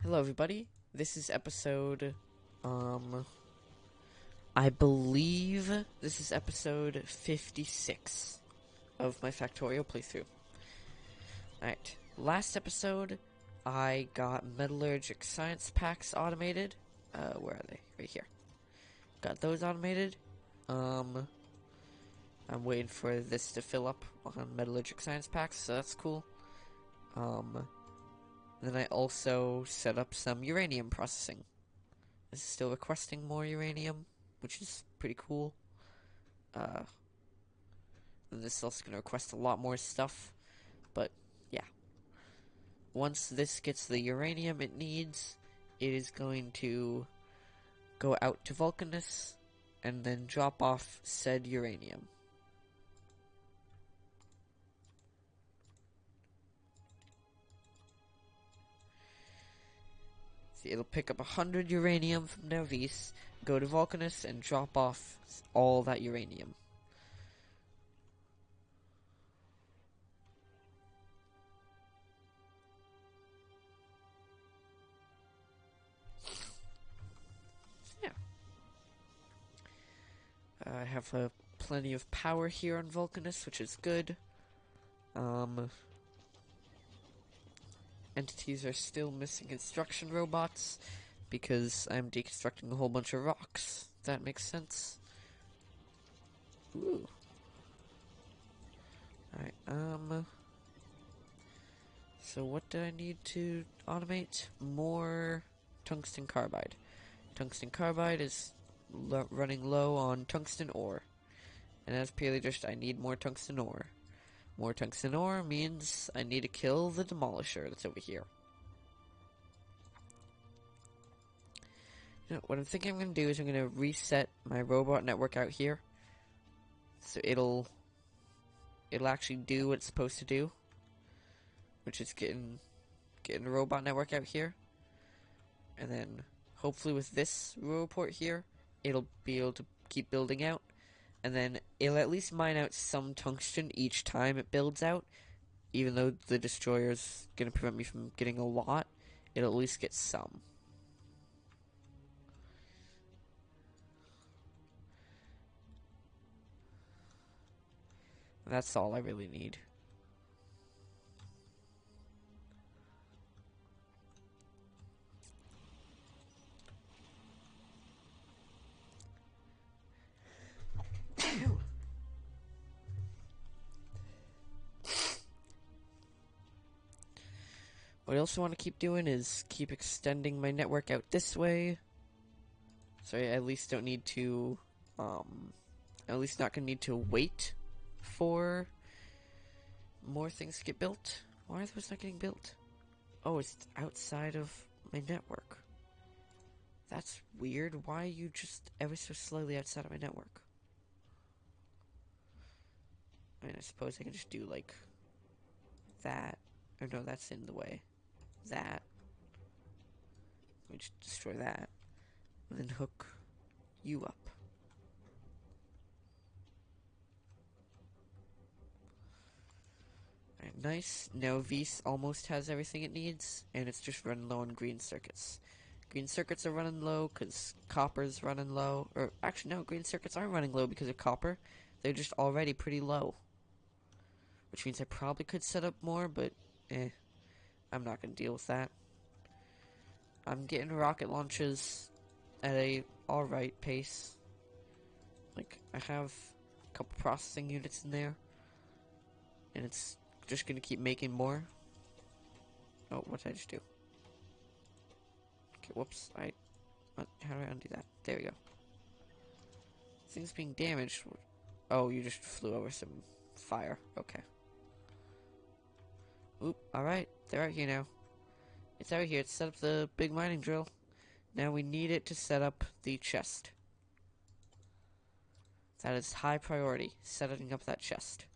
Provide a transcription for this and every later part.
Hello, everybody. This is episode, I believe this is episode 56 of my Factorio playthrough. Alright, last episode, I got metallurgic science packs automated. Where are they? Right here. Got those automated. I'm waiting for this to fill up on metallurgic science packs, so that's cool. Then I also set up some uranium processing. This is still requesting more uranium, which is pretty cool. And this is also going to request a lot more stuff, but yeah. Once this gets the uranium it needs, it is going to go out to Vulcanus and then drop off said uranium. See, it'll pick up 100 uranium from Nervis, go to Vulcanus, and drop off all that uranium. Yeah. I have plenty of power here on Vulcanus, which is good. Entities are still missing construction robots because I'm deconstructing a whole bunch of rocks. That makes sense. Ooh. Alright, so what do I need to automate? More tungsten carbide. Tungsten carbide is running low on tungsten ore. And that's purely just I need more tungsten ore. More tungsten ore means I need to kill the Demolisher that's over here. You know, what I'm thinking I'm going to do is I'm going to reset my robot network out here. So it'll actually do what it's supposed to do. Which is getting a robot network out here. And then hopefully with this roboport here, it'll be able to keep building out. And then it'll at least mine out some tungsten each time it builds out. Even though the destroyer's going to prevent me from getting a lot, it'll at least get some. That's all I really need. What I also want to keep doing is keep extending my network out this way. So I at least don't need to, at least not gonna need to wait for more things to get built. Why are those not getting built? Oh, it's outside of my network. That's weird. Why are you just ever so slowly outside of my network? I mean, I suppose I can just do, like, that. Or no, that's in the way. That. Let me just destroy that. And then hook you up. Alright, nice. Now Vs almost has everything it needs, and it's just running low on green circuits. Green circuits are running low because copper's running low. Or, actually, no, green circuits aren't running low because of copper. They're just already pretty low. Which means I probably could set up more, but, I'm not going to deal with that. I'm getting rocket launches at a alright pace. Like, I have a couple processing units in there. And it's just going to keep making more. Oh, what did I just do? Okay, whoops. How do I undo that? There we go. Things being damaged. Oh, you just flew over some fire. Okay. Oop, alright. They're out here now. It's out here. It's set up the big mining drill. Now we need it to set up the chest. That is high priority. Setting up that chest.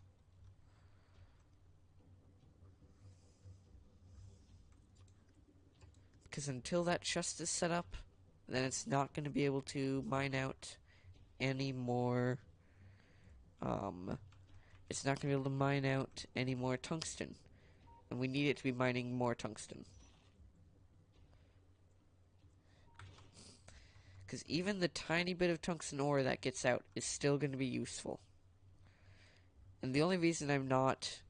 Because until that chest is set up, then it's not going to be able to mine out any more, it's not going to be able to mine out any more tungsten. And we need it to be mining more tungsten. Because even the tiny bit of tungsten ore that gets out is still going to be useful. And the only reason I'm not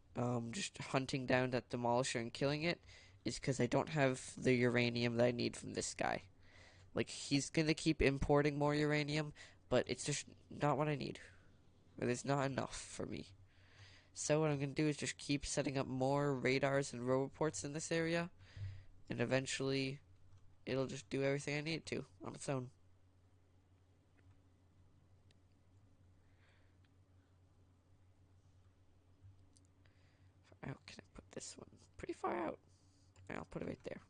just hunting down that Demolisher and killing it is because I don't have the uranium that I need from this guy. Like, he's going to keep importing more uranium, but it's just not what I need. Or there's not enough for me. So what I'm going to do is just keep setting up more radars and roboports in this area, and eventually it'll just do everything I need it to on its own. How can I put this one? Pretty far out. I'll put it right there.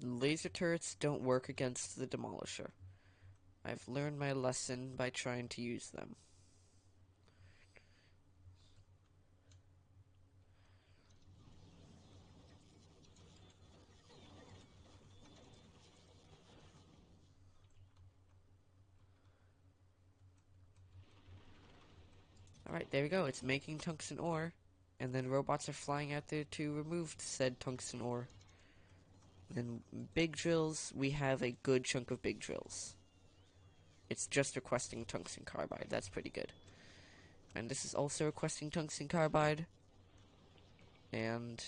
Laser turrets don't work against the Demolisher. I've learned my lesson by trying to use them. Alright, there we go. It's making tungsten ore. And then robots are flying out there to remove said tungsten ore. And then big drills, we have a good chunk of big drills. It's just requesting tungsten carbide. That's pretty good. And this is also requesting tungsten carbide. And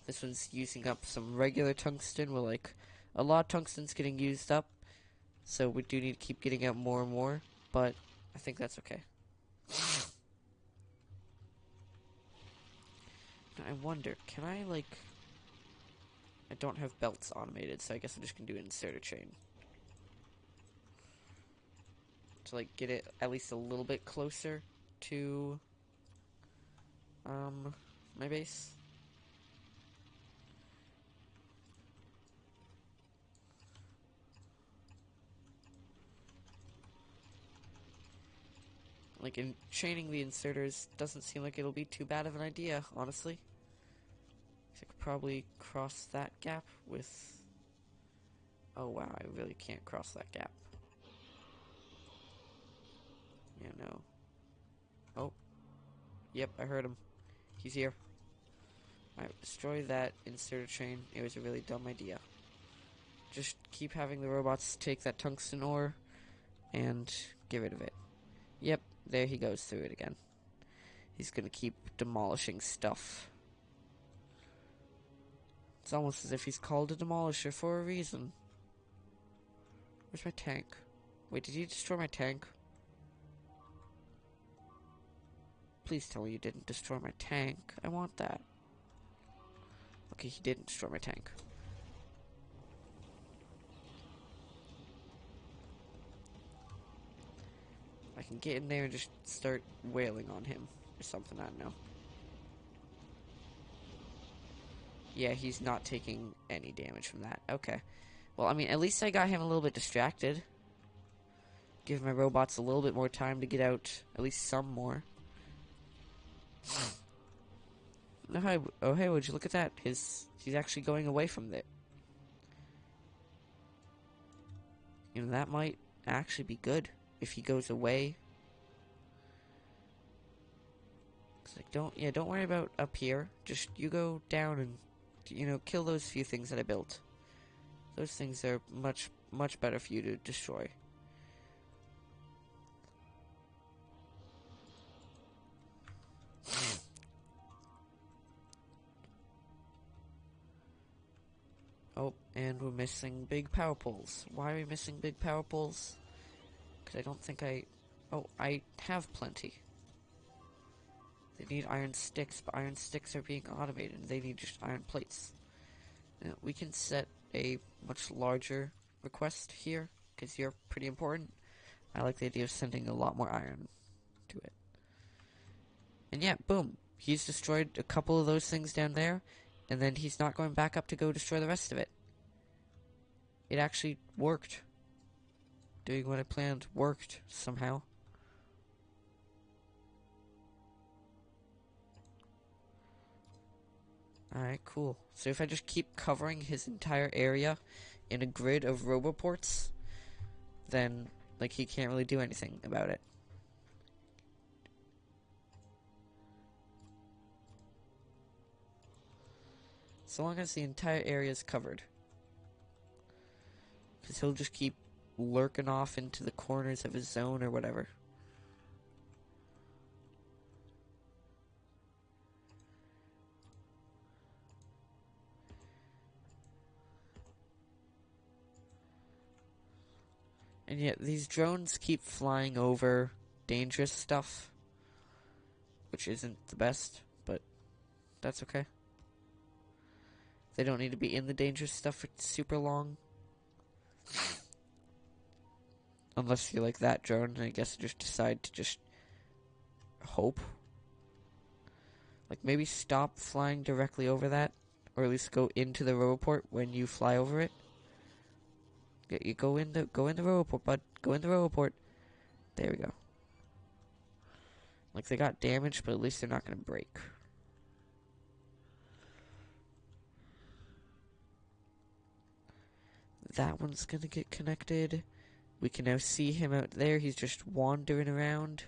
this one's using up some regular tungsten. We're like, a lot of tungsten's getting used up. So we do need to keep getting out more and more. But I think that's okay. I wonder, can I, like... I don't have belts automated, so I guess I'm just gonna do inserter chain. To, like, get it at least a little bit closer to, my base. Like, in chaining the inserters doesn't seem like it'll be too bad of an idea, honestly. I could probably cross that gap with... Oh wow, I really can't cross that gap. Yeah, no. Oh. Yep, I heard him. He's here. Alright, destroy that inserter chain. It was a really dumb idea. Just keep having the robots take that tungsten ore and get rid of it. Yep, there he goes through it again. He's gonna keep demolishing stuff. It's almost as if he's called a Demolisher for a reason. Where's my tank? Wait, did you destroy my tank? Please tell me you didn't destroy my tank. I want that. Okay, he didn't destroy my tank. I can get in there and just start wailing on him or something, I don't know. Yeah, he's not taking any damage from that. Okay. Well, I mean, at least I got him a little bit distracted. Give my robots a little bit more time to get out at least some more. No, hi. Oh, hey, would you look at that? He's actually going away from it. You know, that might actually be good if he goes away. It's like, don't worry about up here. Just, you go down and, you know, kill those few things that I built. Those things are much, much better for you to destroy. Oh, and we're missing big power poles. Why are we missing big power poles? Because I don't think Oh, I have plenty. They need iron sticks, but iron sticks are being automated. They need just iron plates. Now, we can set a much larger request here, because you're pretty important. I like the idea of sending a lot more iron to it. And yeah, boom. He's destroyed a couple of those things down there, and then he's not going back up to go destroy the rest of it. It actually worked. Doing what I planned worked somehow. Alright, cool. So if I just keep covering his entire area in a grid of roboports, then Like, he can't really do anything about it. So long as the entire area is covered. Because he'll just keep lurking off into the corners of his zone or whatever. And yet these drones keep flying over dangerous stuff, which isn't the best, but that's okay. They don't need to be in the dangerous stuff for super long. Unless you like that drone, and I guess just decide to just hope. Like, maybe stop flying directly over that, or at least go into the roboport when you fly over it. You go in the roboport, bud. Go in the roboport. There we go. Like, they got damaged, but at least they're not going to break. That one's going to get connected. We can now see him out there. He's just wandering around.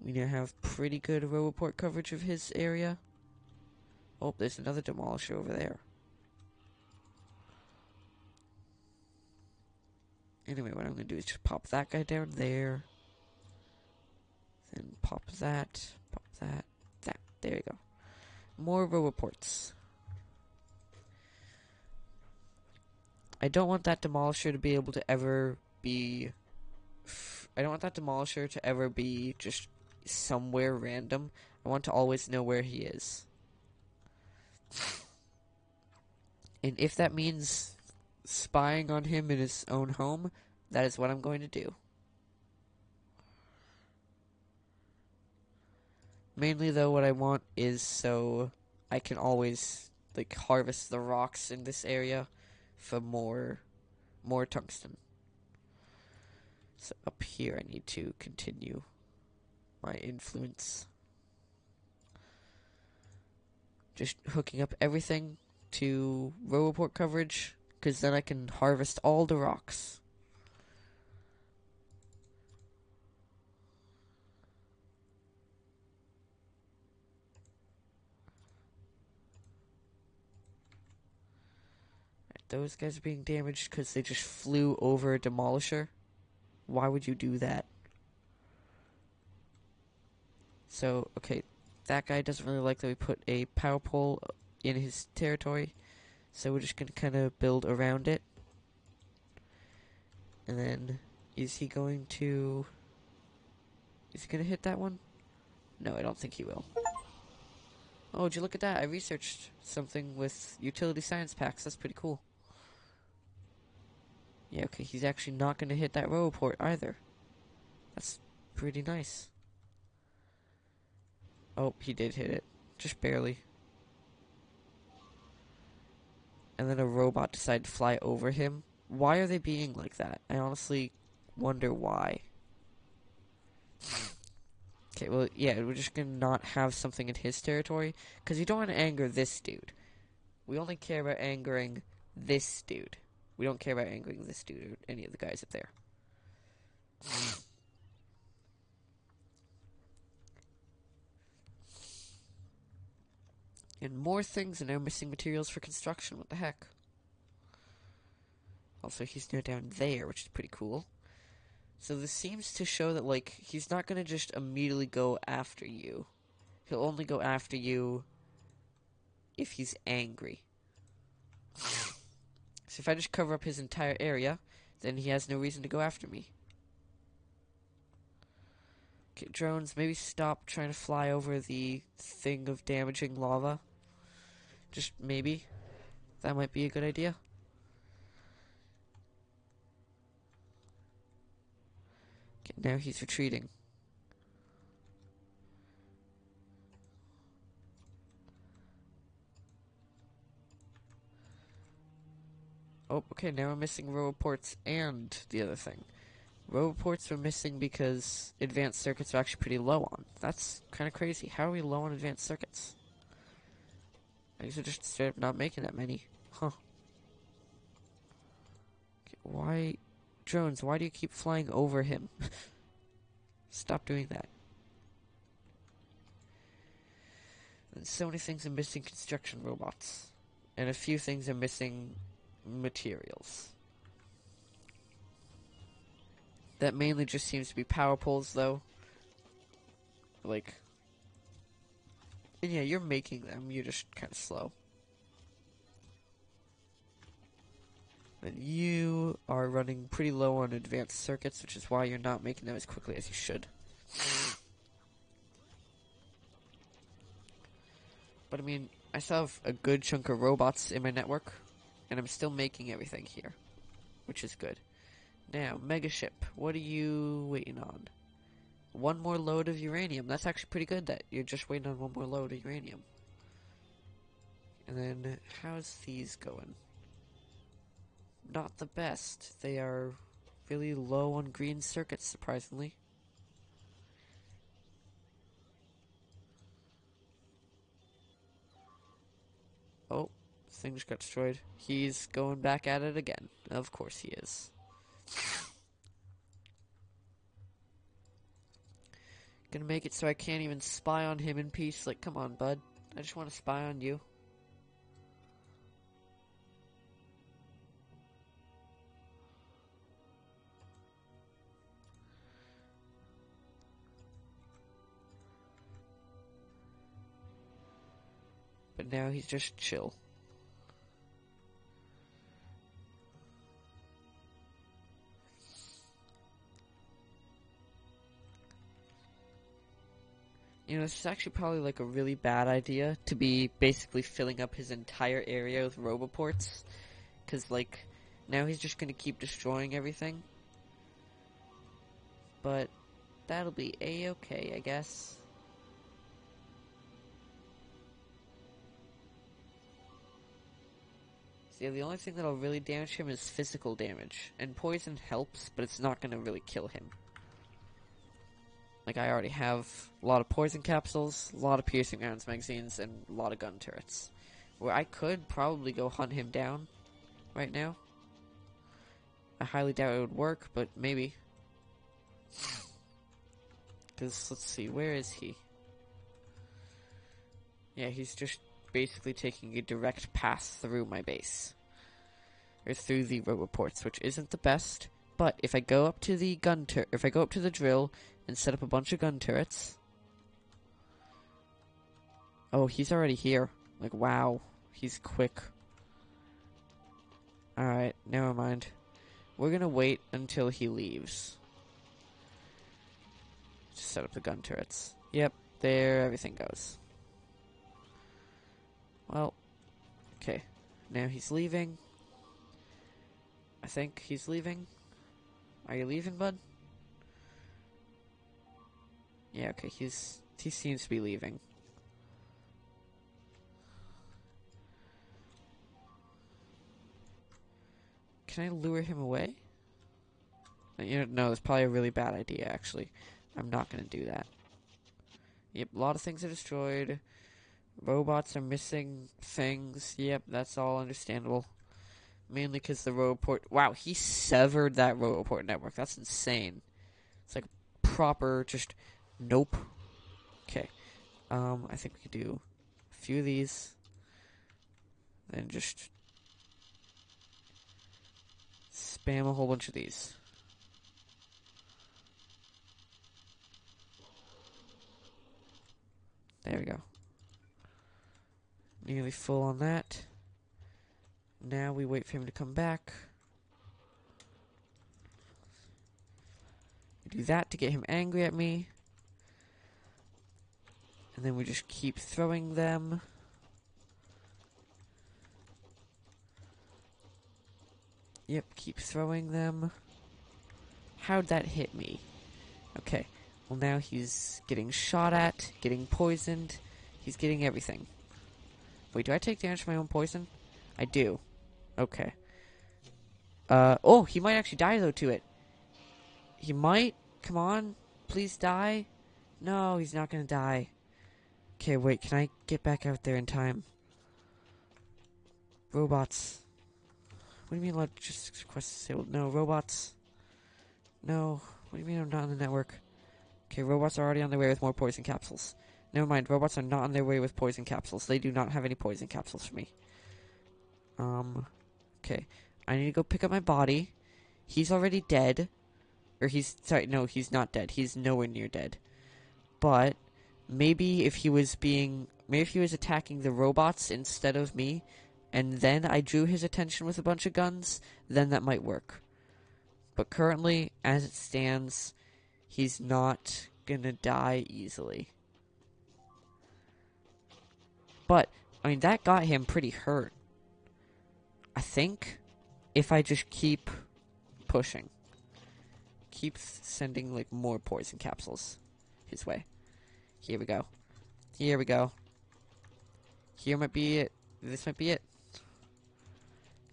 We now have pretty good roboport coverage of his area. Oh, there's another Demolisher over there. Anyway, what I'm going to do is just pop that guy down there. Then pop that, that. There you go. More roboports. I don't want that Demolisher to be able to ever be... I don't want that Demolisher to ever be just somewhere random. I want to always know where he is. And if that means spying on him in his own home, that is what I'm going to do. Mainly, though, what I want is so I can always, like, harvest the rocks in this area for more tungsten. So up here I need to continue my influence. Just hooking up everything to roboport coverage, because then I can harvest all the rocks. Those guys are being damaged because they just flew over a Demolisher. Why would you do that? So, okay, that guy doesn't really like that we put a power pole in his territory. So we're just going to kind of build around it. And then, is he going to hit that one? No, I don't think he will. Oh, would you look at that? I researched something with utility science packs. That's pretty cool. Yeah, okay, he's actually not going to hit that roboport either. That's pretty nice. Oh, he did hit it. Just barely. And then a robot decided to fly over him. Why are they being like that? I honestly wonder why. Okay, well, yeah, we're just going to not have something in his territory, because you don't want to anger this dude. We only care about angering this dude. We don't care about angering this dude or any of the guys up there. And more things, and now missing materials for construction. What the heck? Also, he's now down there, which is pretty cool. So this seems to show that, like, he's not going to just immediately go after you. He'll only go after you if he's angry. So if I just cover up his entire area, then he has no reason to go after me. Okay, drones, maybe stop trying to fly over the thing of damaging lava. Just maybe. That might be a good idea. Okay, now he's retreating. Oh, okay, now we're missing roboports and the other thing. Roboports were missing because advanced circuits are actually pretty low on. That's kind of crazy. How are we low on advanced circuits? I guess we're just straight up not making that many. Huh. Okay, why drones, why do you keep flying over him? Stop doing that. And so many things are missing construction robots. And a few things are missing materials. That mainly just seems to be power poles, though. Like... And yeah, you're making them, you're just kind of slow. And you are running pretty low on advanced circuits, which is why you're not making them as quickly as you should. But I mean, I still have a good chunk of robots in my network, and I'm still making everything here, which is good. Now, Megaship, what are you waiting on? One more load of uranium. That's actually pretty good that you're just waiting on one more load of uranium. And then, how's these going? Not the best. They are really low on green circuits, surprisingly. Oh, thing just got destroyed. He's going back at it again. Of course he is. Gonna make it so I can't even spy on him in peace. Like, come on, bud. I just want to spy on you. But now he's just chill. You know, this is actually probably like a really bad idea to be basically filling up his entire area with roboports. Because, like, now he's just gonna keep destroying everything. But that'll be a-okay, I guess. So yeah, the only thing that'll really damage him is physical damage. And poison helps, but it's not gonna really kill him. Like, I already have a lot of poison capsules, a lot of piercing rounds magazines, and a lot of gun turrets. Where I could probably go hunt him down right now. I highly doubt it would work, but maybe. Because, let's see, where is he? Yeah, he's just basically taking a direct path through my base. Or through the roboports, which isn't the best. But if I go up to the if I go up to the drill and set up a bunch of gun turrets. Oh, he's already here. Like, wow. He's quick. Alright, never mind. We're gonna wait until he leaves. Just set up the gun turrets. Yep, there everything goes. Well, okay. Now he's leaving. I think he's leaving. Are you leaving, bud? Yeah, okay, he seems to be leaving. Can I lure him away? You know, no, that's probably a really bad idea, actually. I'm not gonna do that. Yep, a lot of things are destroyed. Robots are missing things. Yep, that's all understandable. Mainly because the roboport... Wow, he severed that roboport network. That's insane. It's like proper just... Nope. Okay. I think we could do a few of these. Then just... spam a whole bunch of these. There we go. Nearly full on that. Now we wait for him to come back. We do that to get him angry at me. And then we just keep throwing them. Yep, keep throwing them. How'd that hit me? Okay, well now he's getting shot at, getting poisoned. He's getting everything. Wait, do I take damage from my own poison? I do. Okay. Oh, he might actually die though to it. He might? Come on, please die. No, he's not gonna die. Okay, wait, can I get back out there in time? Robots. What do you mean logistics request disabled? No, robots. No. What do you mean I'm not on the network? Okay, robots are already on their way with more poison capsules. Never mind, robots are not on their way with poison capsules. They do not have any poison capsules for me. Okay. I need to go pick up my body. He's already dead. Or sorry, no, he's not dead. He's nowhere near dead. But maybe if he was attacking the robots instead of me, and then I drew his attention with a bunch of guns, then that might work. But currently, as it stands, he's not gonna die easily. But, I mean, that got him pretty hurt. I think if I just keep pushing, keep sending, like, more poison capsules his way. Here we go. Here we go. Here might be it. This might be it.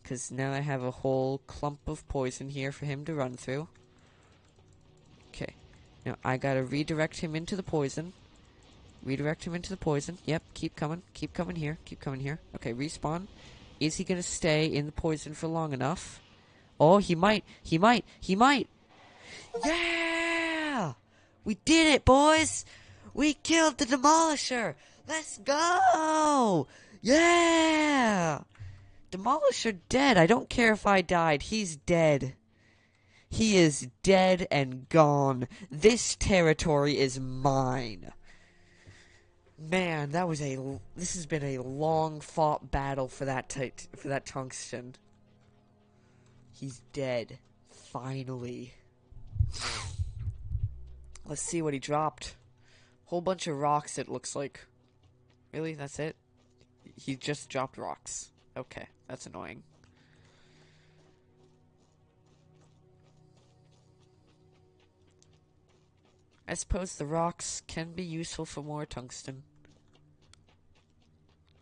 Because now I have a whole clump of poison here for him to run through. Okay. Now I gotta redirect him into the poison. Redirect him into the poison. Yep, keep coming. Keep coming here. Keep coming here. Okay, respawn. Is he gonna stay in the poison for long enough? Oh, he might. He might. He might. Yeah! We did it, boys! We killed the Demolisher! Let's go! Yeah! Demolisher dead. I don't care if I died. He's dead. He is dead and gone. This territory is mine. Man, this has been a long fought battle for that tungsten. He's dead. Finally. Let's see what he dropped. Whole bunch of rocks, it looks like. Really? That's it? He just dropped rocks. Okay, that's annoying. I suppose the rocks can be useful for more tungsten.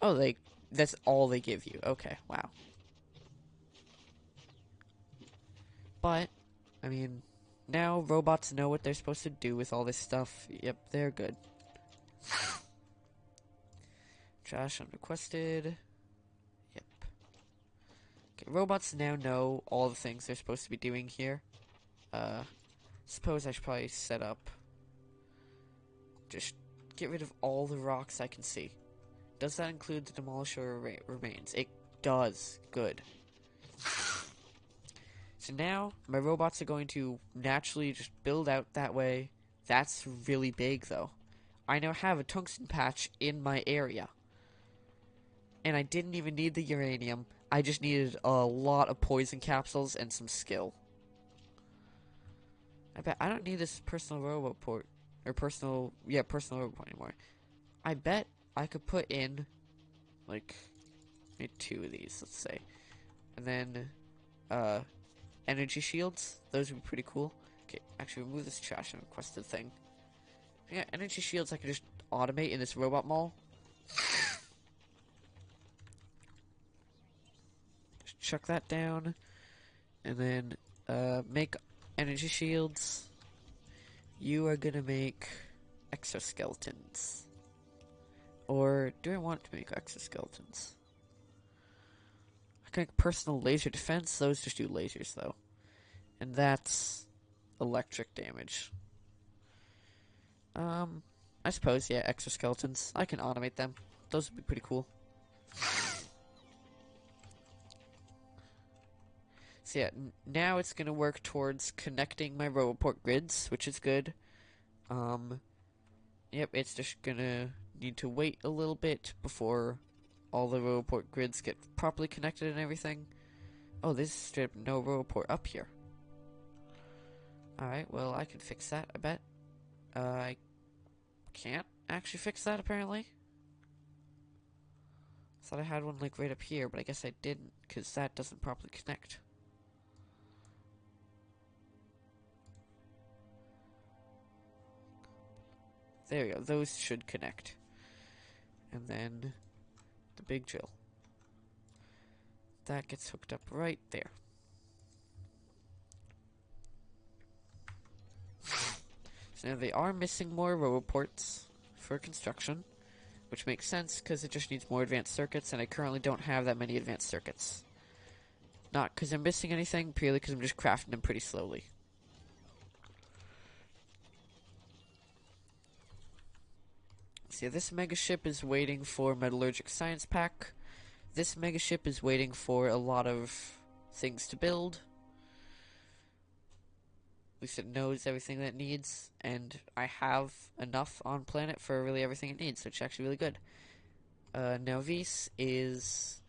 Oh, that's all they give you. Okay, wow. But, I mean, now robots know what they're supposed to do with all this stuff. Yep, they're good. Trash unrequested. Yep. Okay, robots now know all the things they're supposed to be doing here. Suppose I should probably set up... Just get rid of all the rocks I can see. Does that include the Demolisher remains? It does. Good. So now, my robots are going to naturally just build out that way. That's really big, though. I now have a tungsten patch in my area. And I didn't even need the uranium. I just needed a lot of poison capsules and some skill. I bet I don't need this personal robot port. Or personal robot anymore. I bet I could put in, like, maybe 2 of these, let's say. And then, energy shields. Those would be pretty cool. Okay, actually remove this trash and requested thing. Yeah, energy shields I can just automate in this robot mall. Just chuck that down. And then, make energy shields. You are gonna make exoskeletons. Or do I want to make exoskeletons? I can make personal laser defense. Those just do lasers, though. And that's electric damage. I suppose, yeah, exoskeletons. I can automate them. Those would be pretty cool. So yeah, now it's gonna work towards connecting my Roboport grids, which is good. Yep, it's just gonna need to wait a little bit before all the Roboport grids get properly connected and everything. Oh, there's straight up no Roboport up here. Alright, well, I can fix that, I bet. I can't actually fix that, apparently. Thought I had one, like, right up here, but I guess I didn't, because that doesn't properly connect. There we go, those should connect. And then the big drill. That gets hooked up right there. So now they are missing more Roboports for construction, which makes sense because it just needs more advanced circuits, and I currently don't have that many advanced circuits. Not because I'm missing anything, purely because I'm just crafting them pretty slowly. So yeah, this megaship is waiting for Metallurgic Science Pack. This megaship is waiting for a lot of things to build. At least it knows everything that it needs, and I have enough on planet for really everything it needs, which is actually really good. Now Vise is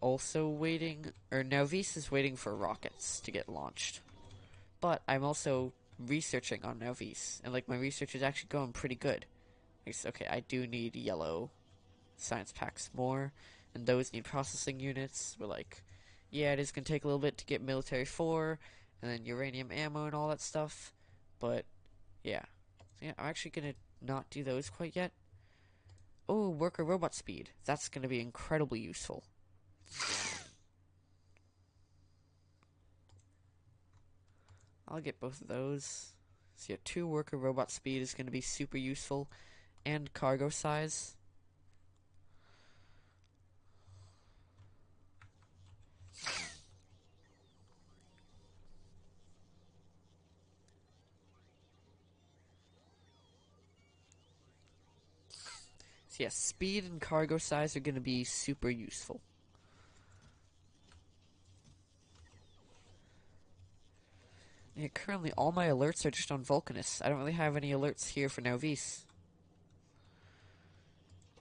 also waiting, or now Vise is waiting for rockets to get launched. But I'm also researching on Vise, and like my research is actually going pretty good. Okay, I do need yellow science packs more, and those need processing units. We're like, yeah, it is gonna take a little bit to get military 4, and then uranium ammo and all that stuff. But yeah, so yeah, I'm actually gonna not do those quite yet. Oh, worker robot speed. That's gonna be incredibly useful. I'll get both of those. So yeah, 2 worker robot speed is gonna be super useful, and cargo size. So yeah, speed and cargo size are going to be super useful. Yeah, currently all my alerts are just on Vulcanus. I don't really have any alerts here for Nauvis.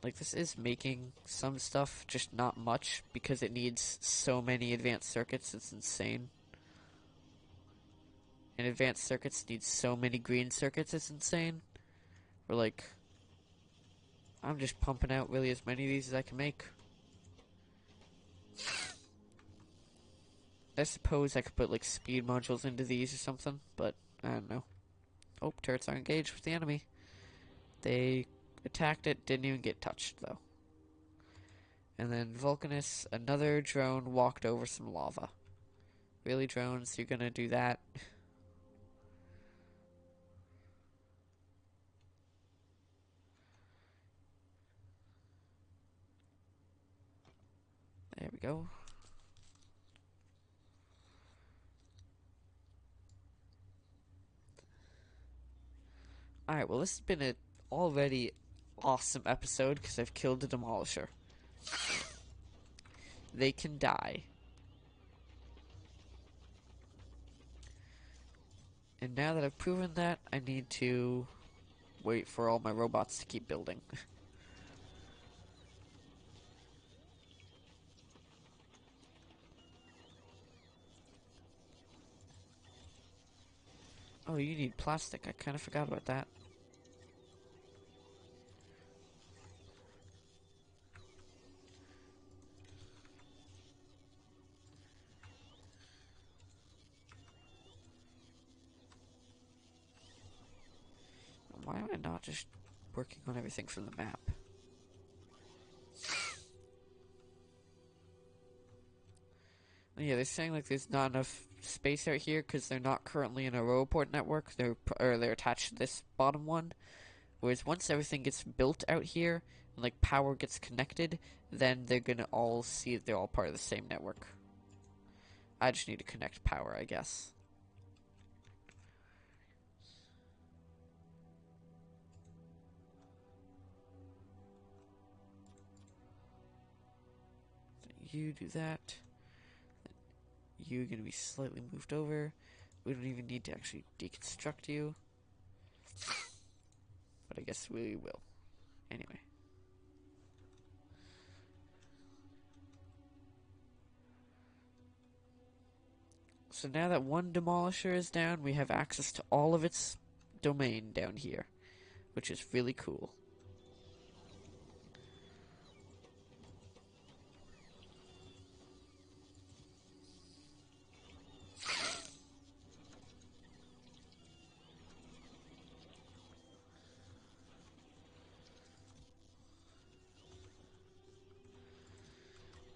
Like, this is making some stuff, just not much, because it needs so many advanced circuits, it's insane. And advanced circuits need so many green circuits, it's insane. We're like, I'm just pumping out really as many of these as I can make. I suppose I could put like speed modules into these or something, but I don't know. Oh, turrets are engaged with the enemy. They attacked it, didn't even get touched though. And then Vulcanus, another drone walked over some lava. Really, drones, you're gonna do that? There we go. Alright, well, this has been an already awesome episode because I've killed the Demolisher. They can die. And now that I've proven that, I need to wait for all my robots to keep building. Oh, you need plastic. I kind of forgot about that. Why am I not just working on everything from the map? Yeah, they're saying like there's not enough space out here because they're not currently in a Roboport network. They're attached to this bottom one. Whereas once everything gets built out here and like power gets connected, then they're gonna all see they're all part of the same network. I just need to connect power, I guess. You do that. You're gonna be slightly moved over. We don't even need to actually deconstruct you. But I guess we will. Anyway. So now that one Demolisher is down, we have access to all of its domain down here, which is really cool.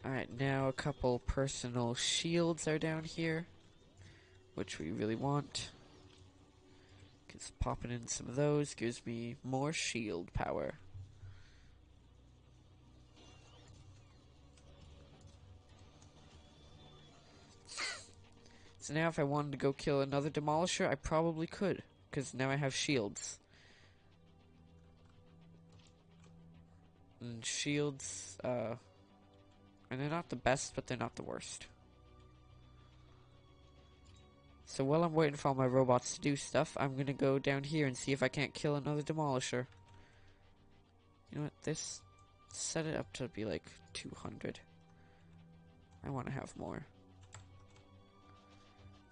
Alright, now a couple personal shields are down here, which we really want. Because popping in some of those gives me more shield power. So now if I wanted to go kill another Demolisher, I probably could, because now I have shields. And shields, and they're not the best, but they're not the worst. So while I'm waiting for all my robots to do stuff, I'm gonna go down here and see if I can't kill another Demolisher. You know what, this... set it up to be like 200. I want to have more.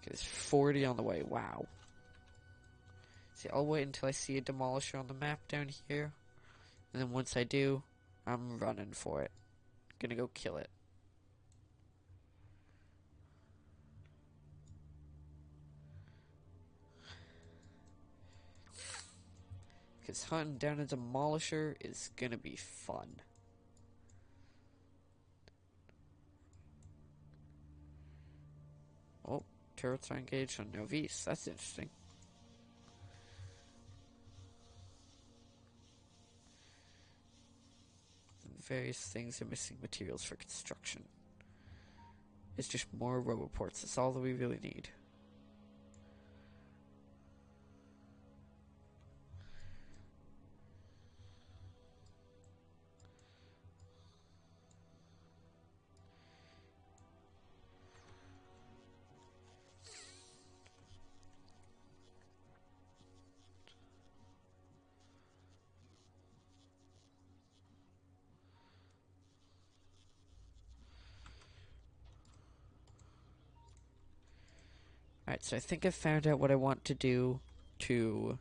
Okay, there's 40 on the way, wow. See, I'll wait until I see a Demolisher on the map down here. And then once I do, I'm running for it. Gonna go kill it. Because hunting down a Demolisher is gonna be fun. Oh, turrets are engaged on Novice. That's interesting. And various things are missing materials for construction. It's just more roboports. That's all that we really need. Alright, so I think I found out what I want to do to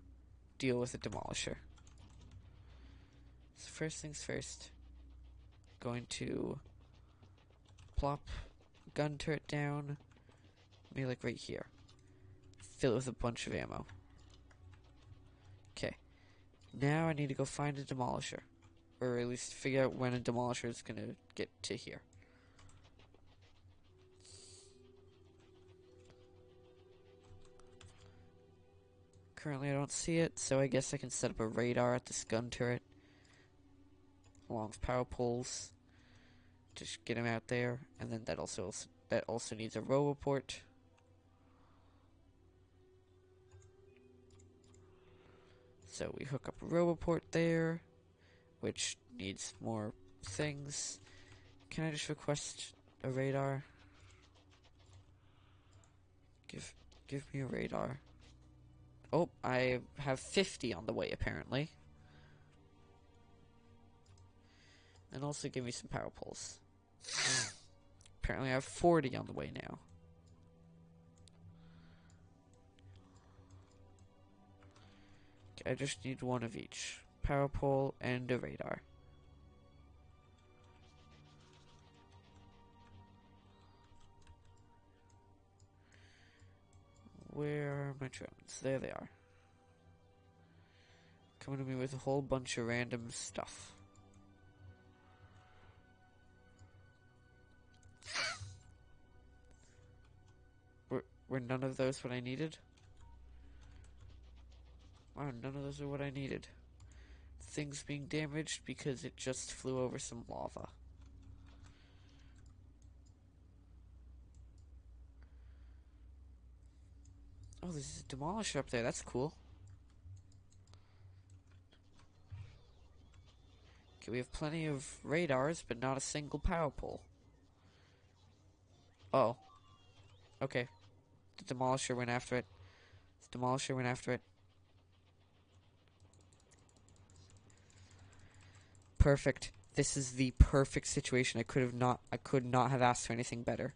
deal with the Demolisher. So first things first, going to plop gun turret down, maybe like right here. Fill it with a bunch of ammo. Okay, now I need to go find a Demolisher, or at least figure out when a Demolisher is gonna get to here. Currently I don't see it, so I guess I can set up a radar at this gun turret along with power poles. Just get him out there, and then that also needs a roboport. So we hook up a roboport there, which needs more things. Can I just request a radar? Give me a radar. Oh, I have 50 on the way, apparently. And also give me some power poles. Apparently I have 40 on the way now. Okay, I just need one of each. Power pole and a radar. Where are my drones? There they are. Coming to me with a whole bunch of random stuff. Were none of those what I needed? Wow, none of those are what I needed. Things being damaged because it just flew over some lava. Oh, there's a Demolisher up there. That's cool. Okay, we have plenty of radars, but not a single power pole. Oh. Okay. The Demolisher went after it. The Demolisher went after it. Perfect. This is the perfect situation. I could not have asked for anything better.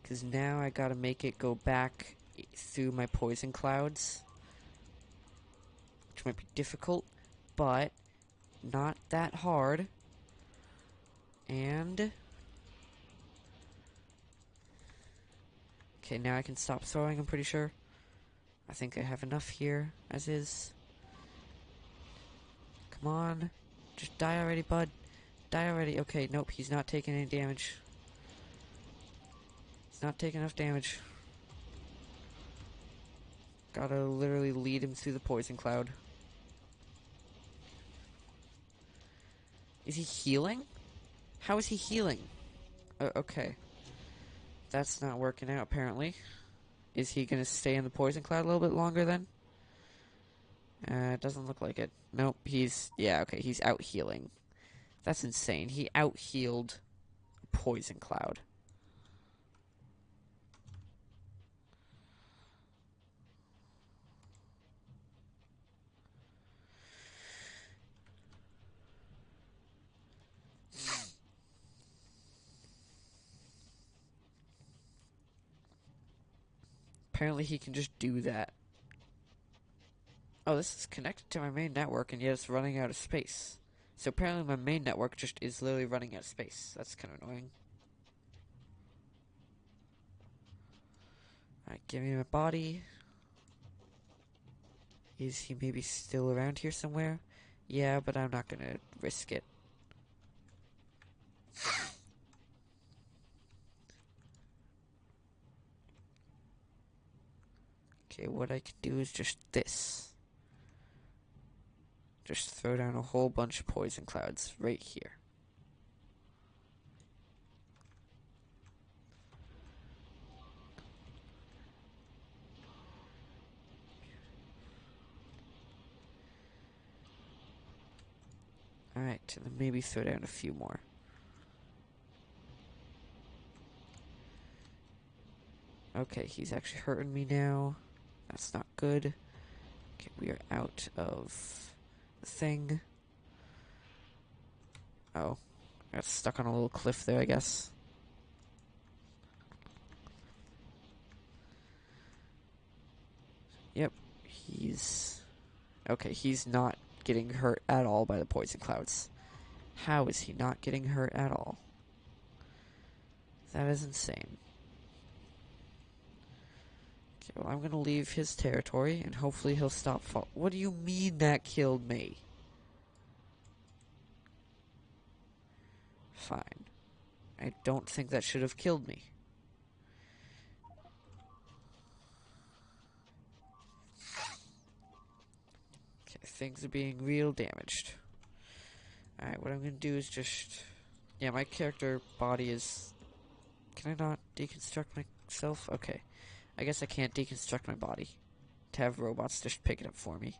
Because now I gotta make it go back through my poison clouds. Which might be difficult, but not that hard. And... okay, now I can stop throwing, I'm pretty sure. I think I have enough here, as is. Come on. Just die already, bud. Die already. Okay, nope, he's not taking any damage. He's not taking enough damage. Gotta literally lead him through the poison cloud. Is he healing? How is he healing? Okay. That's not working out, apparently. Is he going to stay in the poison cloud a little bit longer then? It doesn't look like it. Nope, yeah, okay, he's out healing. That's insane. He out healed poison cloud. Apparently he can just do that. Oh, this is connected to my main network, and yet it's running out of space. So apparently my main network just is literally running out of space. That's kind of annoying. Alright, give me my body. Is he maybe still around here somewhere? Yeah, but I'm not gonna risk it. Okay, what I can do is just this. Just throw down a whole bunch of poison clouds right here. Alright, and then maybe throw down a few more. Okay, he's actually hurting me now. That's not good. Okay, we are out of the thing. Oh, I got stuck on a little cliff there, I guess. Yep, he's... Okay, he's not getting hurt at all by the poison clouds. How is he not getting hurt at all? That is insane. Okay, well, I'm gonna leave his territory, and hopefully he'll stop fall. What do you mean that killed me? Fine. I don't think that should have killed me. Okay, things are being real damaged. Alright, what I'm gonna do is just... Yeah, my character body is... Can I not deconstruct myself? Okay. I guess I can't deconstruct my body. To have robots just pick it up for me.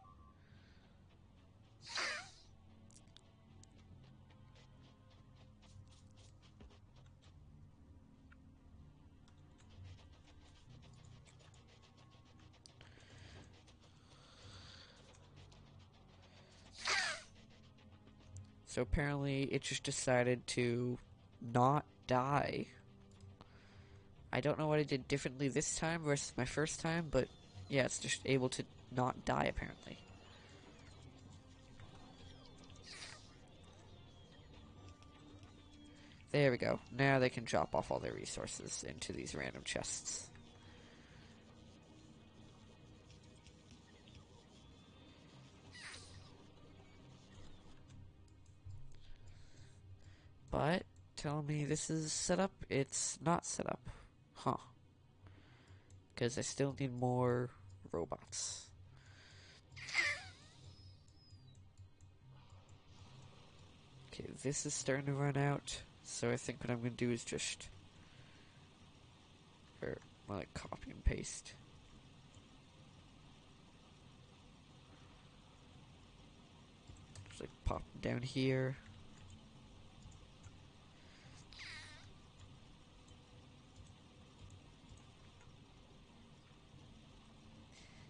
So apparently it just decided to not die. I don't know what I did differently this time versus my first time, but yeah, it's just able to not die apparently. There we go. Now they can drop off all their resources into these random chests. But, tell me this is set up? It's not set up. Huh. Because I still need more robots. Okay, this is starting to run out. So I think what I'm going to do is just... Or, more like copy and paste. Just like pop them down here.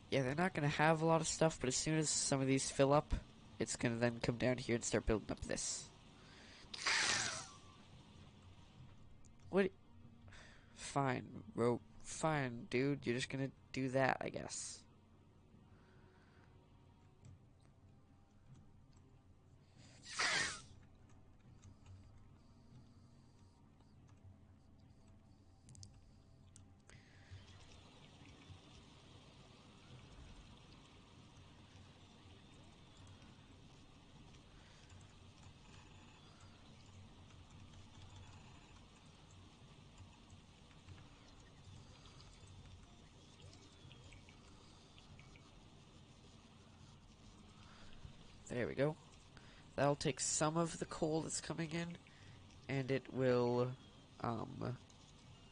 Yeah, they're not going to have a lot of stuff, but as soon as some of these fill up, it's going to then come down here and start building up this. What? Fine, fine, dude. You're just going to do that, I guess. There we go. That'll take some of the coal that's coming in, and it will,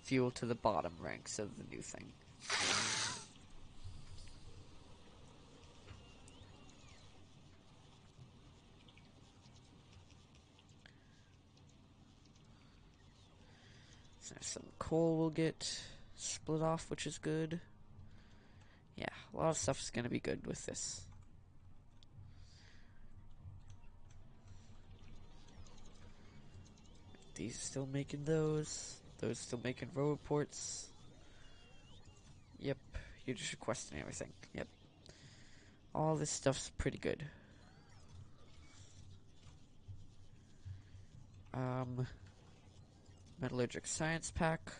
fuel to the bottom ranks of the new thing. So some coal will get split off, which is good. Yeah, a lot of stuff is going to be good with this. These still making those. Those still making row reports. Yep, you're just requesting everything. Yep. All this stuff's pretty good. Metallurgic science pack.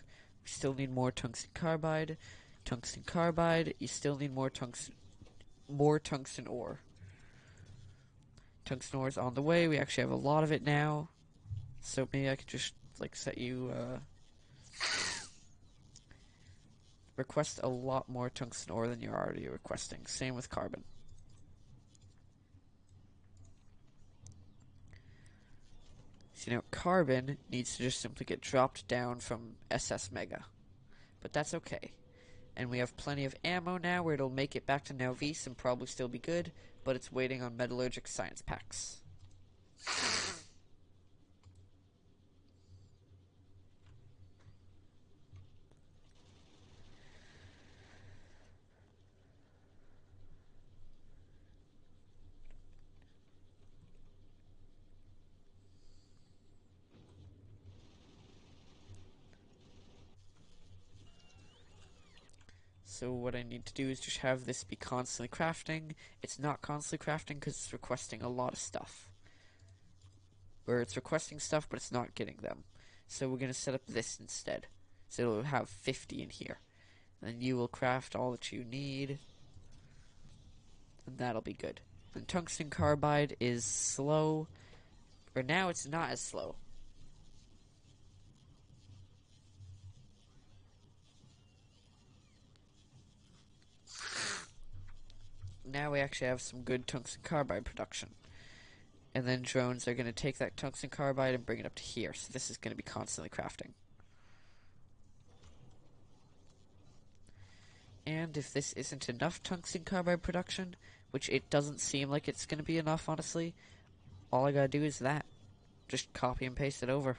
We still need more tungsten carbide. Tungsten carbide. You still need more tungsten ore. Tungsten ore is on the way. We actually have a lot of it now. So maybe I could just like set you request a lot more tungsten ore than you're already requesting. Same with carbon. So carbon needs to just simply get dropped down from SS Mega. But that's okay. And we have plenty of ammo now where it'll make it back to Nauvis and probably still be good, but it's waiting on metallurgic science packs. So what I need to do is just have this be constantly crafting. It's not constantly crafting because it's requesting a lot of stuff. Or it's requesting stuff, but it's not getting them. So we're going to set up this instead. So it'll have 50 in here. And then you will craft all that you need. And that'll be good. And tungsten carbide is slow. Or now it's not as slow. Now we actually have some good tungsten carbide production. And then drones are going to take that tungsten carbide and bring it up to here. So this is going to be constantly crafting. And if this isn't enough tungsten carbide production, which it doesn't seem like it's going to be enough, honestly, all I gotta do is that. Just copy and paste it over.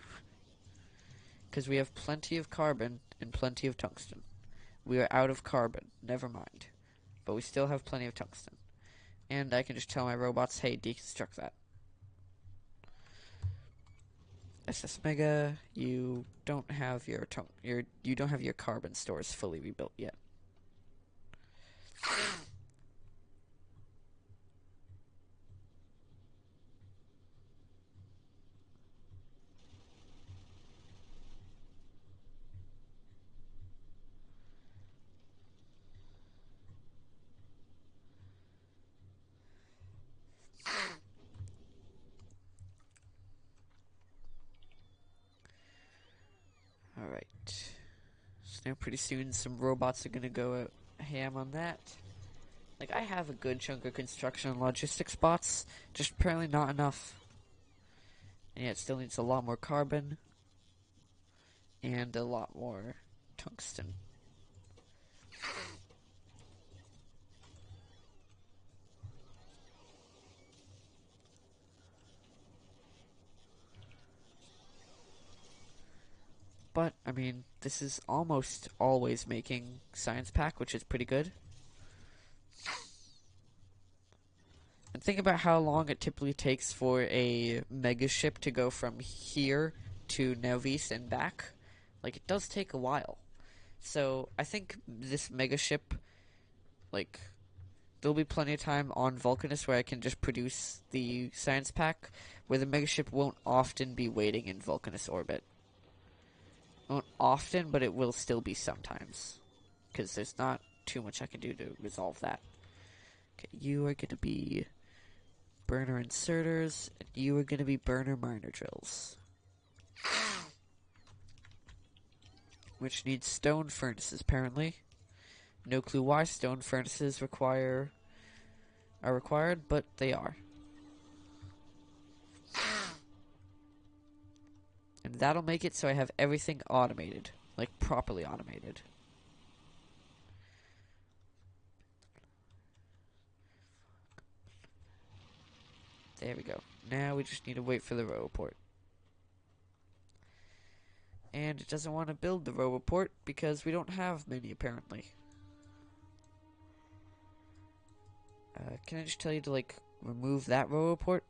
Because we have plenty of carbon and plenty of tungsten. We are out of carbon, never mind. But we still have plenty of tungsten. And I can just tell my robots, hey, deconstruct that. SS Mega, you don't have your carbon stores fully rebuilt yet. Alright. So now pretty soon some robots are gonna go ham on that. Like, I have a good chunk of construction and logistics spots, just apparently not enough. And yeah, it still needs a lot more carbon. And a lot more tungsten. But, I mean, this is almost always making science pack, which is pretty good. And think about how long it typically takes for a mega ship to go from here to Nauvis and back. Like, it does take a while. So, I think this mega ship, like, there'll be plenty of time on Vulcanus where I can just produce the science pack, where the mega ship won't often be waiting in Vulcanus orbit. Won't often, but it will still be sometimes. Because there's not too much I can do to resolve that. Okay, you are going to be burner inserters, and you are going to be burner miner drills. Which needs stone furnaces, apparently. No clue why stone furnaces are required, but they are. And that'll make it so I have everything automated. Like, properly automated. There we go. Now we just need to wait for the Roboport. And it doesn't want to build the Roboport because we don't have many, apparently. Can I just tell you to, like, remove that Roboport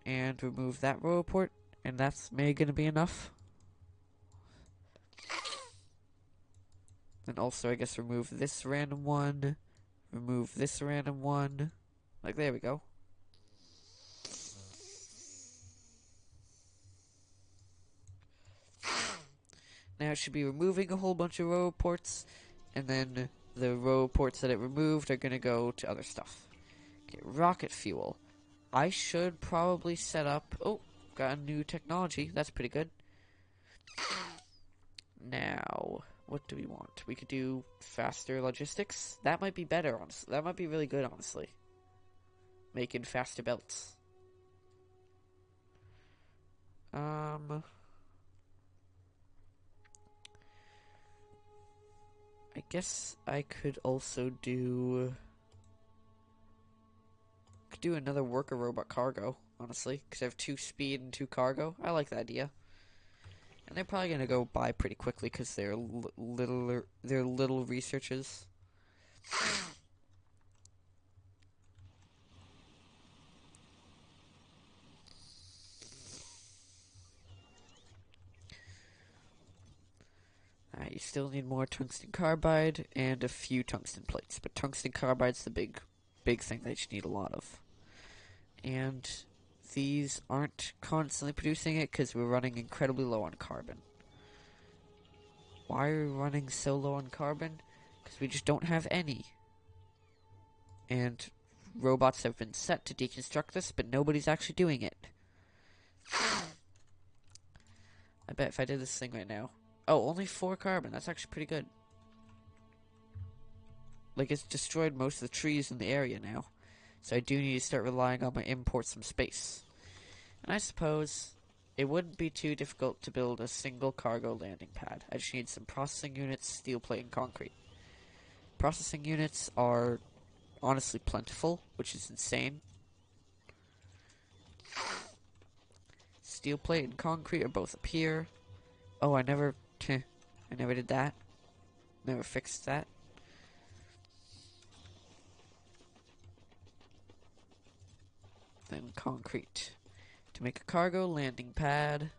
and remove that Roboport, and that's maybe going to be enough? And also, I guess, remove this random one, remove this random one. Like, there we go. Now it should be removing a whole bunch of Roboports, and then the Roboports that it removed are going to go to other stuff. Okay, rocket fuel. I should probably set up... Oh, got a new technology. That's pretty good. Now, what do we want? We could do faster logistics. That might be better, honestly. That might be really good, honestly. Making faster belts. I guess I could also do... Could do another worker robot cargo, honestly. Because I have 2 speed and 2 cargo. I like the idea. And they're probably going to go by pretty quickly because they're little researches. You still need more tungsten carbide and a few tungsten plates, but tungsten carbide's the big thing that you need a lot of. And these aren't constantly producing it because we're running incredibly low on carbon. Why are we running so low on carbon? Because we just don't have any. And robots have been set to deconstruct this, but nobody's actually doing it. I bet if I did this thing right now... Oh, only 4 carbon. That's actually pretty good. Like, it's destroyed most of the trees in the area now. So I do need to start relying on my imports from space. And I suppose it wouldn't be too difficult to build a single cargo landing pad. I just need some processing units, steel plate, and concrete. Processing units are honestly plentiful, which is insane. Steel plate and concrete are both up here. Oh, I never did that. Never fixed that. Then concrete to make a cargo landing pad.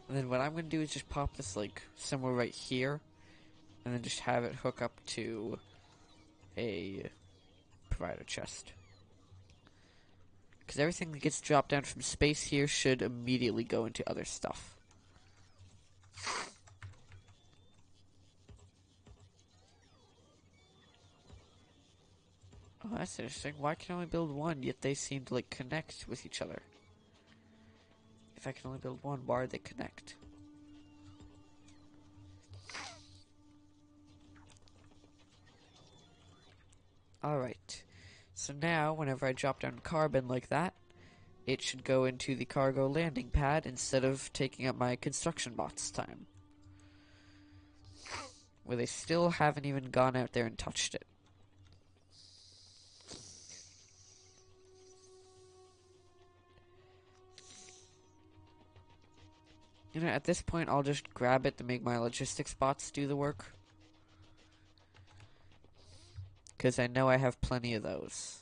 And then what I'm going to do is just pop this, like, somewhere right here. And then just have it hook up to a provider chest. Because everything that gets dropped down from space here should immediately go into other stuff. Oh, that's interesting. Why can I only build one, yet they seem to, like, connect with each other? If I can only build one, why do they connect? Alright. So now, whenever I drop down carbon like that, it should go into the cargo landing pad instead of taking up my construction bot's time. Where they still haven't even gone out there and touched it. You know, at this point, I'll just grab it to make my logistics bots do the work. Because I know I have plenty of those.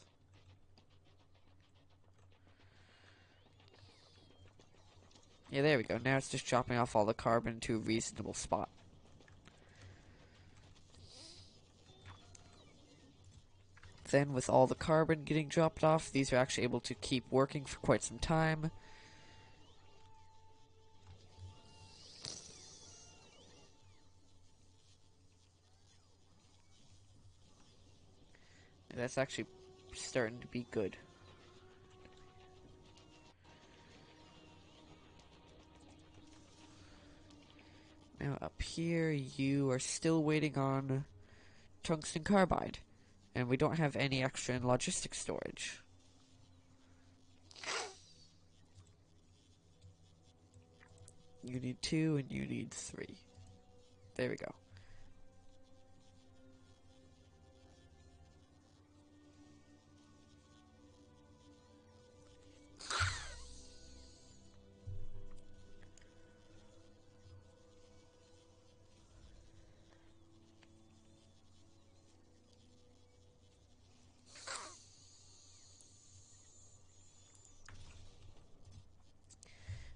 Yeah, there we go. Now it's just dropping off all the carbon to a reasonable spot. Then, with all the carbon getting dropped off, these are actually able to keep working for quite some time. That's actually starting to be good. Now up here, you are still waiting on tungsten carbide. And we don't have any extra in logistics storage. You need 2 and you need 3. There we go.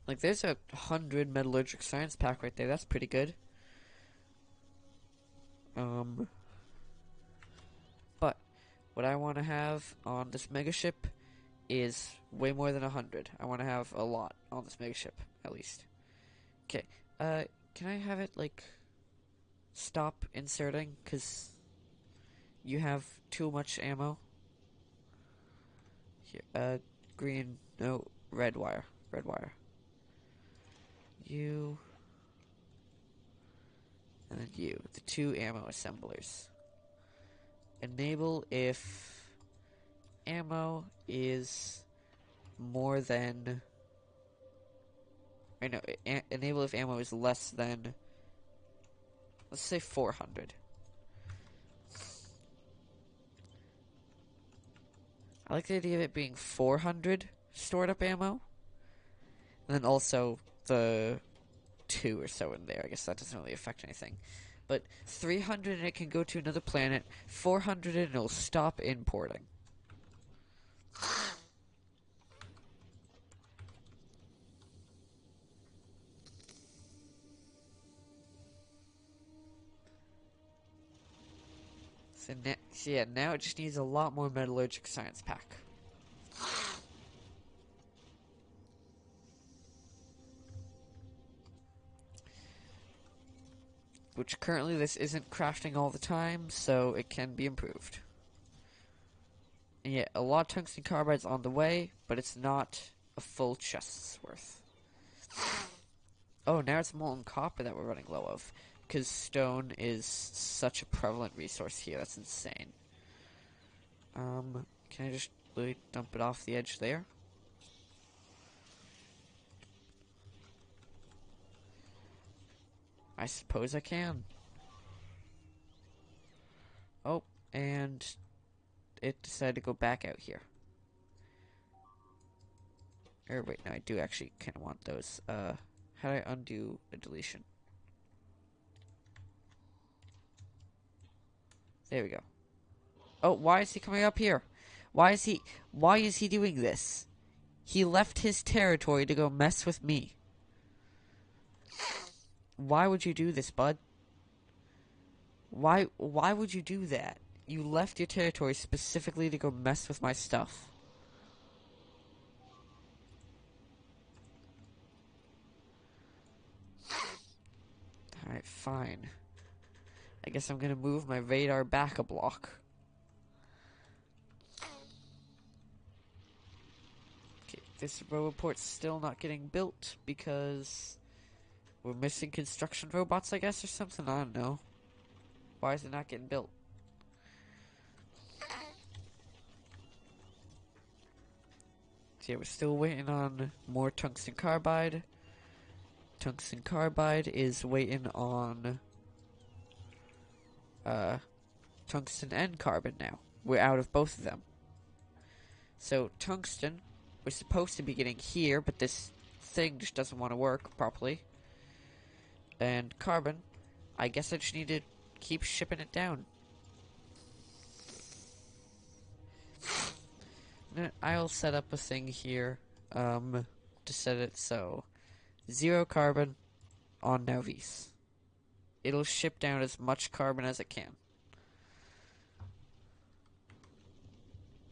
Like, there's 100 metallurgic science pack right there. That's pretty good. But what I want to have on this mega ship is way more than 100. I want to have a lot on this mega ship, at least. Okay. Can I have it like stop inserting? Cause you have too much ammo. Here, green. No, red wire. Red wire. You. And then you. The 2 ammo assemblers. Enable if ammo is more than. I know. Enable if ammo is less than. Let's say 400. I like the idea of it being 400 stored up ammo. And then also the 2 or so in there. I guess that doesn't really affect anything. But 300 and it can go to another planet. 400 and it'll stop importing. So yeah, now it just needs a lot more metallurgic science pack. Which currently this isn't crafting all the time, so it can be improved. And yeah, a lot of tungsten carbide's on the way, but it's not a full chest's worth. Oh, now it's molten copper that we're running low of. Because stone is such a prevalent resource here, that's insane. Can I just really dump it off the edge there? I suppose I can. Oh, and it decided to go back out here. Or wait, no, I do actually kind of want those. How do I undo a deletion? There we go. Oh, why is he coming up here? Why is he doing this? He left his territory to go mess with me. Why would you do this, bud? Why would you do that? You left your territory specifically to go mess with my stuff. Alright, fine. I guess I'm gonna move my radar back a block. Okay, this roboport's still not getting built because we're missing construction robots, I guess, or something? I don't know. Why is it not getting built? So yeah, we're still waiting on more tungsten carbide. Tungsten carbide is waiting on tungsten and carbon now. We're out of both of them. So tungsten, we're supposed to be getting here, but this thing just doesn't want to work properly. And carbon, I guess I just need to keep shipping it down. I'll set up a thing here, to set it so 0 carbon on Novis. It'll ship down as much carbon as it can.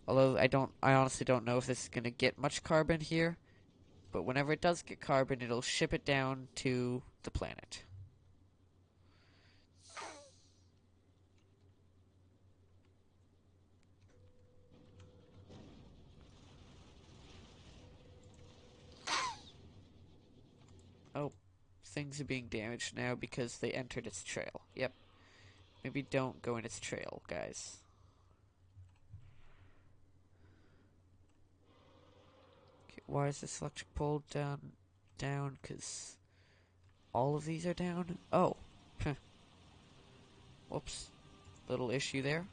Although I honestly don't know if this is gonna get much carbon here, but whenever it does get carbon, it'll ship it down to the planet. Oh, things are being damaged now because they entered its trail. Yep. Maybe don't go in its trail, guys. Okay, why is this electric pole down? Down, because all of these are down? Oh. Whoops. Little issue there.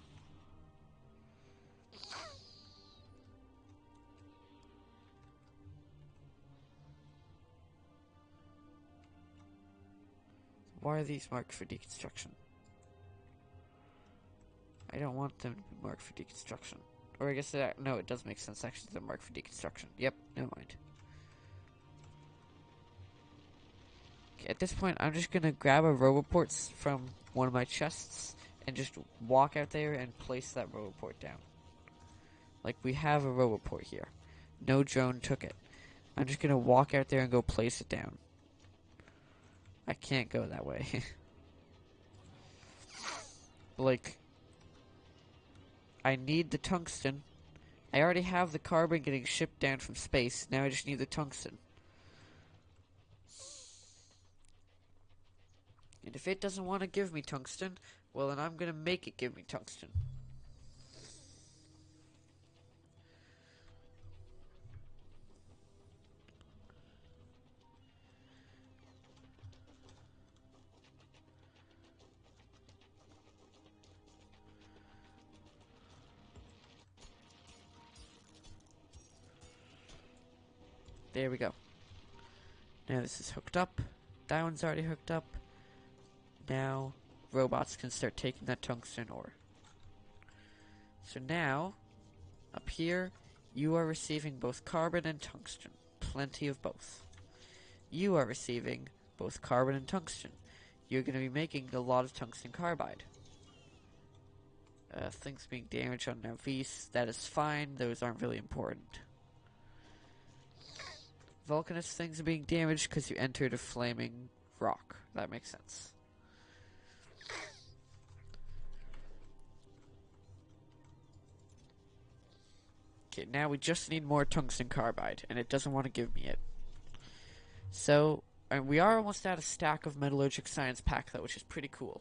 Why are these marked for deconstruction? I don't want them to be marked for deconstruction. Or I guess that, no, it does make sense actually they're marked for deconstruction. Yep, never mind. Okay, at this point, I'm just gonna grab a Roboport from one of my chests and just walk out there and place that Roboport down. Like, we have a Roboport here. No drone took it. I'm just gonna walk out there and go place it down. I can't go that way. Like, I need the tungsten. I already have the carbon getting shipped down from space. Now I just need the tungsten. And if it doesn't want to give me tungsten, well then I'm gonna make it give me tungsten. There we go. Now this is hooked up. That one's already hooked up. Now robots can start taking that tungsten ore. So now, up here, you are receiving both carbon and tungsten. Plenty of both. You are receiving both carbon and tungsten. You're going to be making a lot of tungsten carbide. Things being damaged on Navis, that is fine. Those aren't really important. Volcanist things are being damaged because you entered a flaming rock. That makes sense. Okay, now we just need more tungsten carbide, and it doesn't want to give me it. So, and we are almost at a stack of metallurgic science pack, though, which is pretty cool.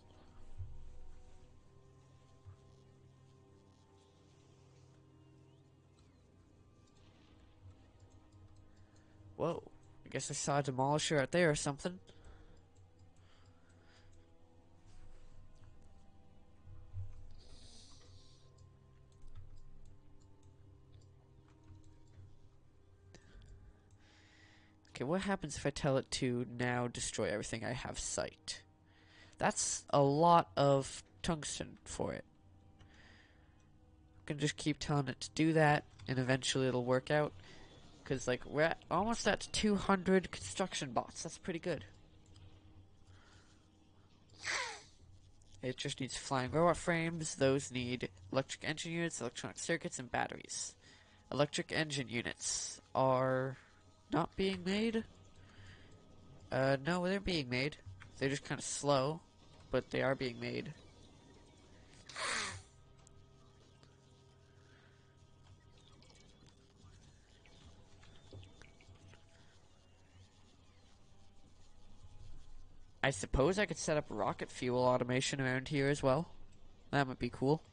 Whoa, I guess I saw a Demolisher out there or something. Okay, what happens if I tell it to now destroy everything I have sight? That's a lot of tungsten for it. I'm gonna just keep telling it to do that, and eventually it'll work out. Because, like, we're almost at 200 construction bots. That's pretty good. It just needs flying robot frames. Those need electric engine units, electronic circuits, and batteries. Electric engine units are not being made. No, they're being made. They're just kind of slow, but they are being made. I suppose I could set up rocket fuel automation around here as well. That would be cool.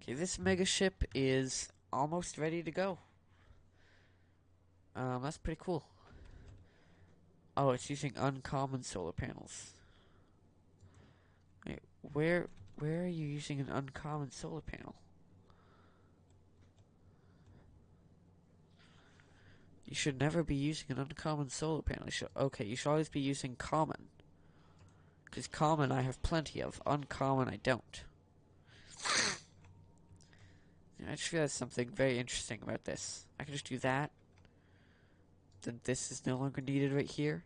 Okay, this mega ship is almost ready to go. That's pretty cool. Oh, it's using uncommon solar panels. Wait, where are you using an uncommon solar panel? You should never be using an uncommon solar panel. You should always be using common. Because common I have plenty of. Uncommon I don't. I just realized something very interesting about this. I can just do that. Then this is no longer needed right here.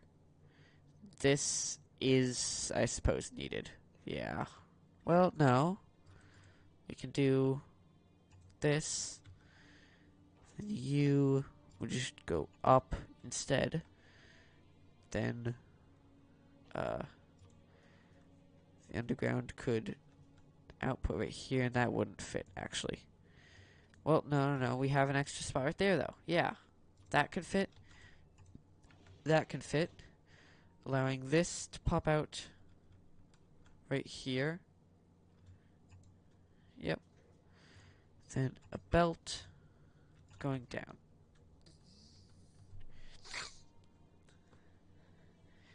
This is, I suppose, needed. Yeah. Well, no. We can do this. Then you would just go up instead. Then, the underground could output right here, and that wouldn't fit, actually. Well, no. We have an extra spot right there, though. Yeah. That could fit. That can fit. Allowing this to pop out right here. Yep. Then a belt going down.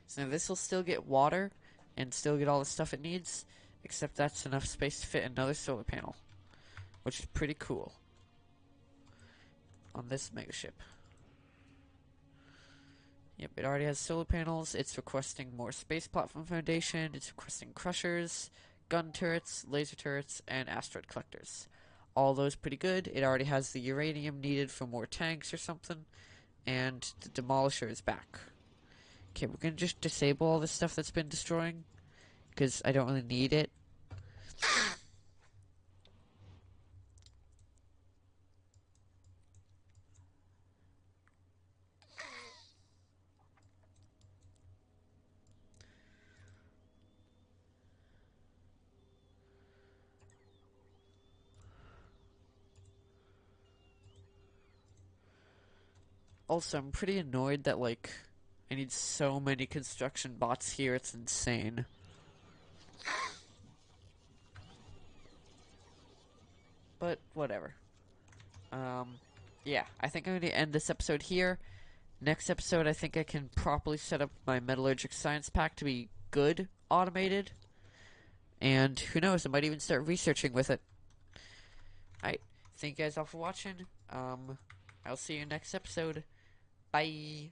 So now this will still get water and still get all the stuff it needs, except that's enough space to fit another solar panel, which is pretty cool on this megaship. Yep, it already has solar panels. It's requesting more space platform foundation. It's requesting crushers, gun turrets, laser turrets, and asteroid collectors. All those pretty good. It already has the uranium needed for more tanks or something, and the Demolisher is back. Okay, we're gonna just disable all this stuff that's been destroying, because I don't really need it. Also, I'm pretty annoyed that, like, I need so many construction bots here, it's insane. But, whatever. Yeah, I think I'm going to end this episode here. Next episode, I think I can properly set up my metallurgic science pack to be good automated. And who knows, I might even start researching with it. Alright, thank you guys all for watching. I'll see you next episode. Bye.